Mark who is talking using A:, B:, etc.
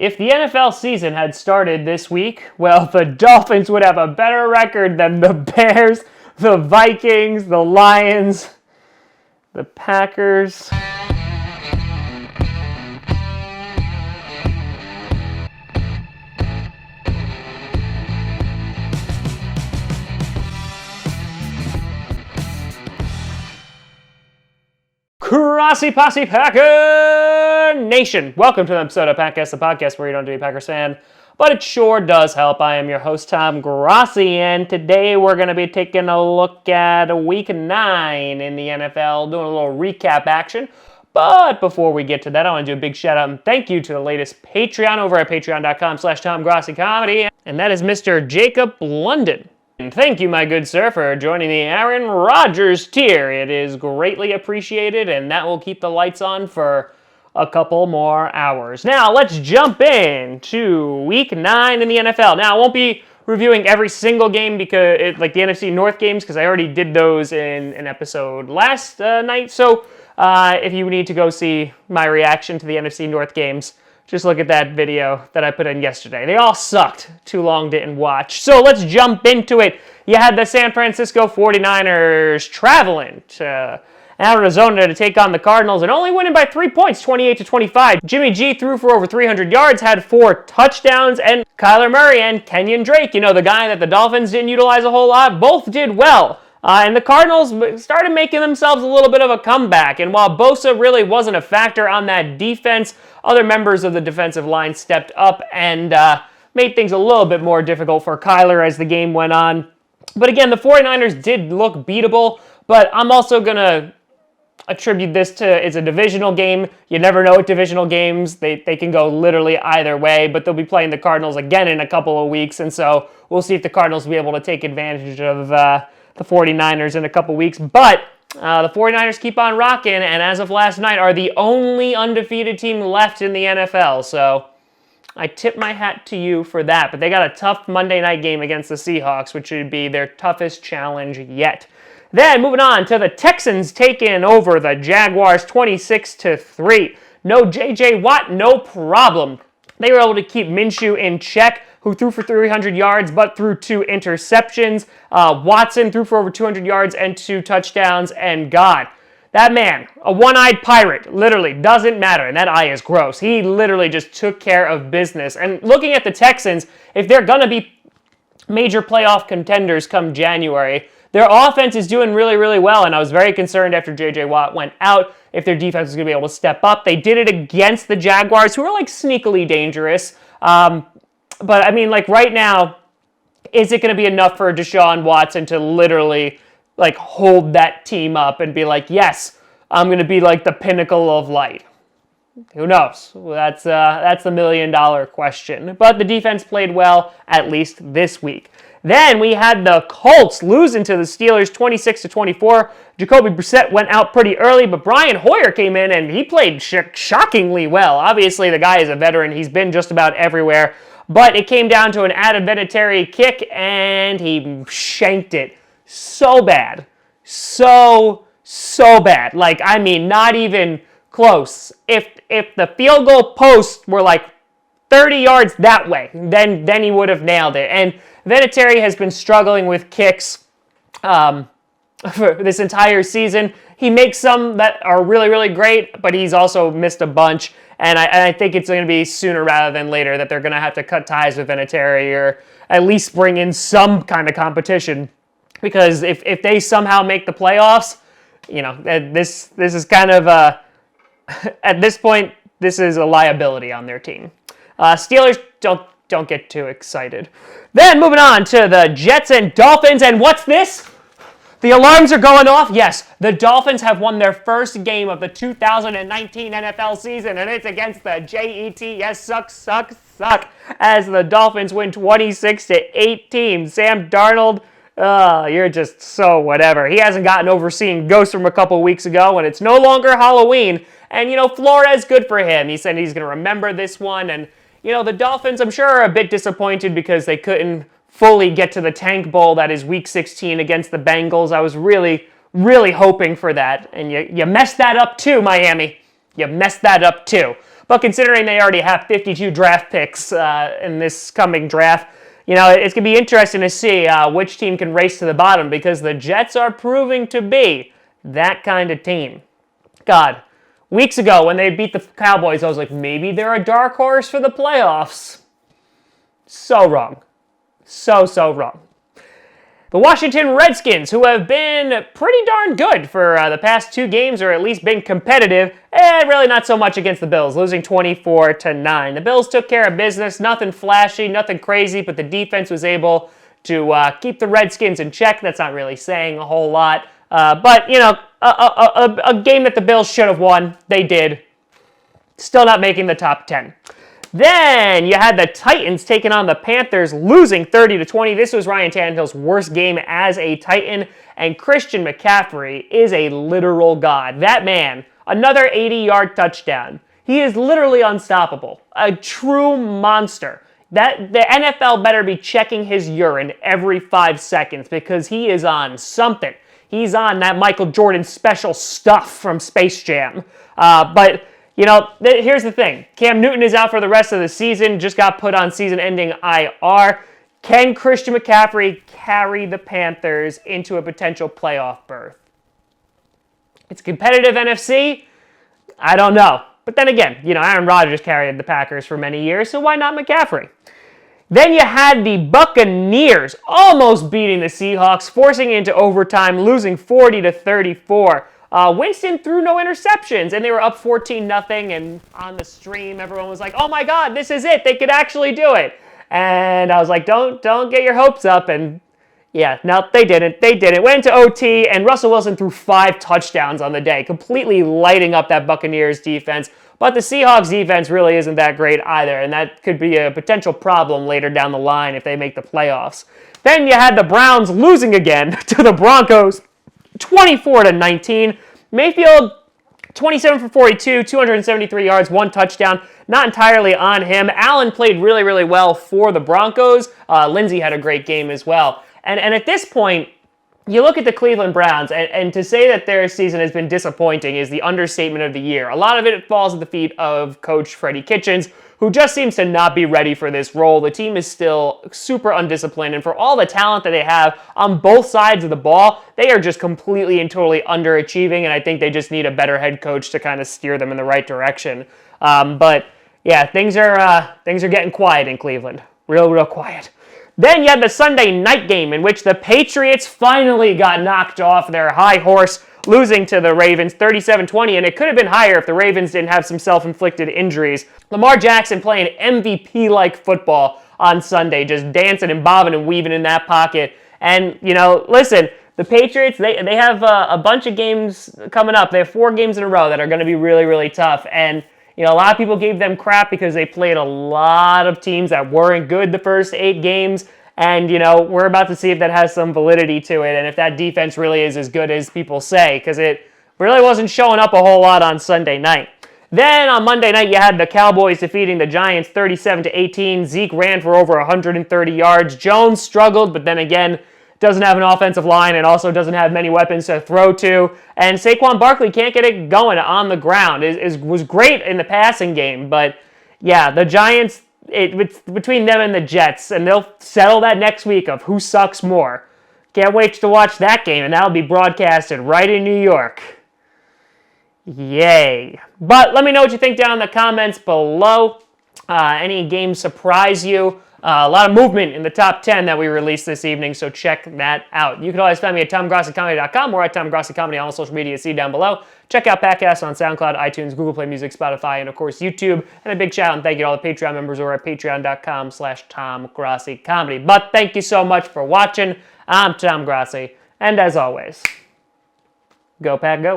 A: If the NFL season had started this week, well, the Dolphins would have a better record than the Bears, the Vikings, the Lions, the Packers. Grossi Posse Packer Nation. Welcome to an episode of Packcast, the podcast where you don't have to be a Packers fan, but it sure does help. I am your host, Tom Grossi, and today we're going to be taking a look at Week 9 in the NFL, doing a little recap action. But before we get to that, I want to do a big shout out and thank you to the latest Patreon over at patreon.com/TomGrossiComedy, and that is Mr. Jacob London. And thank you, my good sir, for joining the Aaron Rodgers tier. It is greatly appreciated, and that will keep the lights on for a couple more hours. Now, let's jump in to Week 9 in the NFL. Now, I won't be reviewing every single game, because like the NFC North games, because I already did those in an episode last night. So, if you need to go see my reaction to the NFC North games, just look at that video that I put in yesterday. They all sucked. Too long, didn't watch. So let's jump into it. You had the San Francisco 49ers traveling to Arizona to take on the Cardinals and only winning by 3 points, 28-25. Jimmy G threw for over 300 yards, had 4 touchdowns, and Kyler Murray and Kenyon Drake, you know, the guy that the Dolphins didn't utilize a whole lot, both did well. And the Cardinals started making themselves a little bit of a comeback. And while Bosa really wasn't a factor on that defense, other members of the defensive line stepped up and made things a little bit more difficult for Kyler as the game went on. But again, the 49ers did look beatable, but I'm also going to attribute this to it's a divisional game. You never know at divisional games. They can go literally either way, but they'll be playing the Cardinals again in a couple of weeks. And so we'll see if the Cardinals will be able to take advantage of the 49ers in a couple weeks. But the 49ers keep on rocking, and as of last night are the only undefeated team left in the NFL. So I tip my hat to you for that. But they got a tough Monday night game against the Seahawks, which should be their toughest challenge yet. Then moving on to the Texans taking over the Jaguars 26-3. No J.J. Watt, no problem. They were able to keep Minshew in check, who threw for 300 yards but threw 2 interceptions. Watson threw for over 200 yards and 2 touchdowns. And God, that man, a one-eyed pirate, literally doesn't matter. And that eye is gross. He literally just took care of business. And looking at the Texans, if they're going to be major playoff contenders come January, their offense is doing really, really well. And I was very concerned after J.J. Watt went out if their defense was going to be able to step up. They did it against the Jaguars, who are like sneakily dangerous. But, I mean, like, right now, is it going to be enough for Deshaun Watson to literally, like, hold that team up and be like, yes, I'm going to be, like, the pinnacle of light? Who knows? That's the million-dollar question. But the defense played well, at least this week. Then we had the Colts losing to the Steelers 26-24. Jacoby Brissett went out pretty early, but Brian Hoyer came in and he played shockingly well. Obviously, the guy is a veteran. He's been just about everywhere. But it came down to an added Vinatieri kick, and he shanked it so bad. So bad. Like, I mean, not even close. If the field goal posts were like 30 yards that way, then he would have nailed it. And Vinatieri has been struggling with kicks for this entire season. He makes some that are really, really great, but he's also missed a bunch. And I think it's going to be sooner rather than later that they're going to have to cut ties with Vinatieri or at least bring in some kind of competition. Because if they somehow make the playoffs, you know, this is kind of at this point, this is a liability on their team. Steelers, don't get too excited. Then moving on to the Jets and Dolphins, and what's this? The alarms are going off. Yes, the Dolphins have won their first game of the 2019 NFL season, and it's against the Jets. Yes, suck, as the Dolphins win 26-18. Sam Darnold, you're just so whatever. He hasn't gotten over seeing ghosts from a couple weeks ago, and it's no longer Halloween. And, you know, Flores, good for him. He said he's going to remember this one, and, you know, the Dolphins, I'm sure, are a bit disappointed because they couldn't fully get to the Tank Bowl that is Week 16 against the Bengals. I was really, really hoping for that. And you messed that up too, Miami. You messed that up too. But considering they already have 52 draft picks in this coming draft, it's going to be interesting to see which team can race to the bottom, because the Jets are proving to be that kind of team. God, weeks ago when they beat the Cowboys, I was like, maybe they're a dark horse for the playoffs. So wrong. So wrong. The Washington Redskins, who have been pretty darn good for the past 2 games, or at least been competitive, and really not so much against the Bills, losing 24-9. The Bills took care of business, nothing flashy, nothing crazy, but the defense was able to keep the Redskins in check. That's not really saying a whole lot, but a game that the Bills should have won, they did. Still not making the top 10. Then you had the Titans taking on the Panthers, losing 30-20. This was Ryan Tannehill's worst game as a Titan, and Christian McCaffrey is a literal god. That man, another 80-yard touchdown. He is literally unstoppable. A true monster. That the NFL better be checking his urine every 5 seconds, because he is on something. He's on that Michael Jordan special stuff from Space Jam. But here's the thing. Cam Newton is out for the rest of the season, just got put on season-ending IR. Can Christian McCaffrey carry the Panthers into a potential playoff berth? It's a competitive NFC. I don't know. But then again, Aaron Rodgers carried the Packers for many years, so why not McCaffrey? Then you had the Buccaneers almost beating the Seahawks, forcing it into overtime, losing 40-34. Winston threw no interceptions, and they were up 14-0, and on the stream, everyone was like, oh my God, this is it. They could actually do it. And I was like, don't get your hopes up. And yeah, no, they didn't. Went into OT, and Russell Wilson threw 5 touchdowns on the day, completely lighting up that Buccaneers defense. But the Seahawks defense really isn't that great either, and that could be a potential problem later down the line if they make the playoffs. Then you had the Browns losing again to the Broncos, 24-19. Mayfield, 27 for 42, 273 yards, 1 touchdown. Not entirely on him. Allen played really, really well for the Broncos. Lindsey had a great game as well. And at this point, you look at the Cleveland Browns, and to say that their season has been disappointing is the understatement of the year. A lot of it falls at the feet of Coach Freddie Kitchens, who just seems to not be ready for this role. The team is still super undisciplined, and for all the talent that they have on both sides of the ball, they are just completely and totally underachieving, and I think they just need a better head coach to kind of steer them in the right direction. But yeah, things are getting quiet in Cleveland. Real quiet. Then you had the Sunday night game in which the Patriots finally got knocked off their high horse, losing to the Ravens 37-20, and it could have been higher if the Ravens didn't have some self-inflicted injuries. Lamar Jackson playing MVP-like football on Sunday, just dancing and bobbing and weaving in that pocket. And, listen, the Patriots, they have a bunch of games coming up. They have 4 games in a row that are going to be really, really tough. And, a lot of people gave them crap because they played a lot of teams that weren't good the first 8 games. And, we're about to see if that has some validity to it and if that defense really is as good as people say, because it really wasn't showing up a whole lot on Sunday night. Then on Monday night, you had the Cowboys defeating the Giants 37-18. Zeke ran for over 130 yards. Jones struggled, but then again, doesn't have an offensive line and also doesn't have many weapons to throw to. And Saquon Barkley can't get it going on the ground. Was great in the passing game, but yeah, the Giants, it's between them and the Jets, and they'll settle that next week of who sucks more. Can't wait to watch that game, and that'll be broadcasted right in New York. Yay. But let me know what you think down in the comments below. Any games surprise you? A lot of movement in the top 10 that we released this evening, so check that out. You can always find me at TomGrossiComedy.com or at TomGrossiComedy on all social media. See down below. Check out podcasts on SoundCloud, iTunes, Google Play Music, Spotify, and of course YouTube. And a big shout out and thank you to all the Patreon members over at patreon.com/TomGrossiComedy. But thank you so much for watching. I'm Tom Grossi, and as always, go Pack, go.